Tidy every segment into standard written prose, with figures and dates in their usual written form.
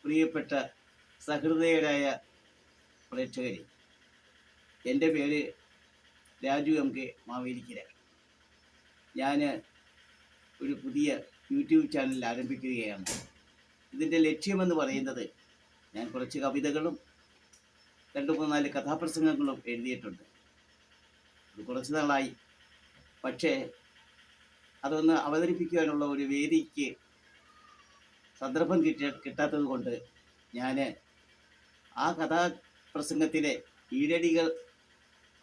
പ്രിയപ്പെട്ട സഹൃദയരായ പ്രേക്ഷകരെ, എൻ്റെ പേര് രാജു MK മാവേലിക്കര. ഞാൻ ഒരു പുതിയ യൂട്യൂബ് ചാനൽ ആരംഭിക്കുകയാണ്. ഇതിൻ്റെ ലക്ഷ്യമെന്ന് പറയുന്നത്, ഞാൻ കുറച്ച് കവിതകളും 2-3-4 കഥാപ്രസംഗങ്ങളും എഴുതിയിട്ടുണ്ട്. അത് കുറച്ച് നാളായി. പക്ഷേ അതൊന്ന് അവതരിപ്പിക്കുവാനുള്ള ഒരു വേദിക്ക് സന്ദർഭം കിട്ടാത്തത് കൊണ്ട് ഞാൻ ആ കഥാപ്രസംഗത്തിലെ ഈരടികൾ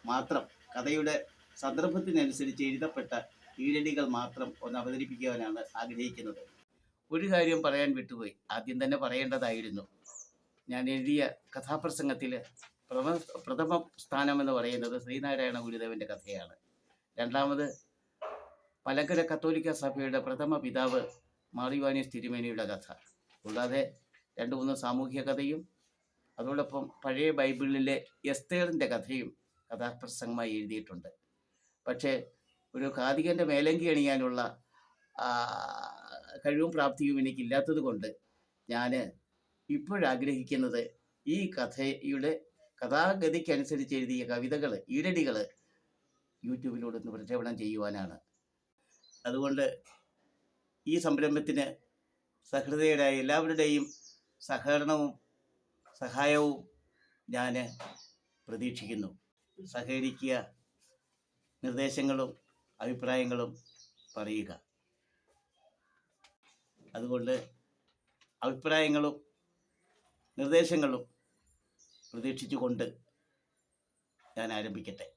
മാത്രം, കഥയുടെ സന്ദർഭത്തിനനുസരിച്ച് എഴുതപ്പെട്ട ഈരടികൾ മാത്രം ഒന്ന് അവതരിപ്പിക്കുവാനാണ് ആഗ്രഹിക്കുന്നത്. ഒരു കാര്യം പറയാൻ വിട്ടുപോയി, ആദ്യം തന്നെ പറയേണ്ടതായിരുന്നു. ഞാൻ എഴുതിയ കഥാപ്രസംഗത്തിൽ പ്രഥമ സ്ഥാനമെന്ന് പറയുന്നത് ശ്രീനാരായണ ഗുരുദേവൻ്റെ കഥയാണ്. രണ്ടാമത് മലങ്കര കത്തോലിക്ക സഭയുടെ പ്രഥമ പിതാവ് മാർ യോഹന്നാനീസ് തിരുമേനിയുടെ കഥ. കൂടാതെ 2-3 സാമൂഹ്യ കഥയും അതോടൊപ്പം പഴയ ബൈബിളിലെ എസ്തേറിൻ്റെ കഥയും കഥാപ്രസംഗമായി എഴുതിയിട്ടുണ്ട്. പക്ഷേ ഒരു കാതികൻ്റെ മേലങ്കി അണിയാനുള്ള കഴിവും പ്രാപ്തിയും എനിക്കില്ലാത്തത് കൊണ്ട് ഞാൻ ഇപ്പോഴാഗ്രഹിക്കുന്നത് ഈ കഥയുടെ കഥാഗതിക്കനുസരിച്ച് എഴുതിയ കവിതകൾ, ഈരടികൾ യൂട്യൂബിലൂടെ ഒന്ന് പ്രക്ഷേപണം ചെയ്യുവാനാണ്. അതുകൊണ്ട് ഈ സംരംഭത്തിന് സഹൃദയരായ എല്ലാവരുടെയും സഹകരണവും സഹായവും ഞാൻ പ്രതീക്ഷിക്കുന്നു. സഹകരിക്കുക, നിർദ്ദേശങ്ങളും അഭിപ്രായങ്ങളും പറയുക. അതുകൊണ്ട് അഭിപ്രായങ്ങളും നിർദ്ദേശങ്ങളും പ്രതീക്ഷിച്ചുകൊണ്ട് ഞാൻ ആരംഭിക്കട്ടെ.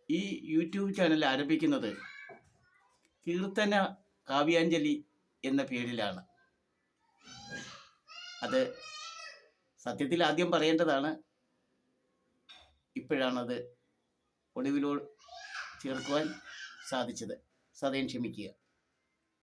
ഈ യൂട്യൂബ് ചാനൽ ആരംഭിക്കുന്നത് കീർത്തന കാവ്യാഞ്ജലി എന്ന പേരിലാണ്. അത് സത്യത്തിൽ ആദ്യം പറയേണ്ടതാണ്, ഇപ്പോഴാണത് ഒടുവിലോട് ചേർക്കുവാൻ സാധിച്ചത്. സദയം ക്ഷമിക്കുക.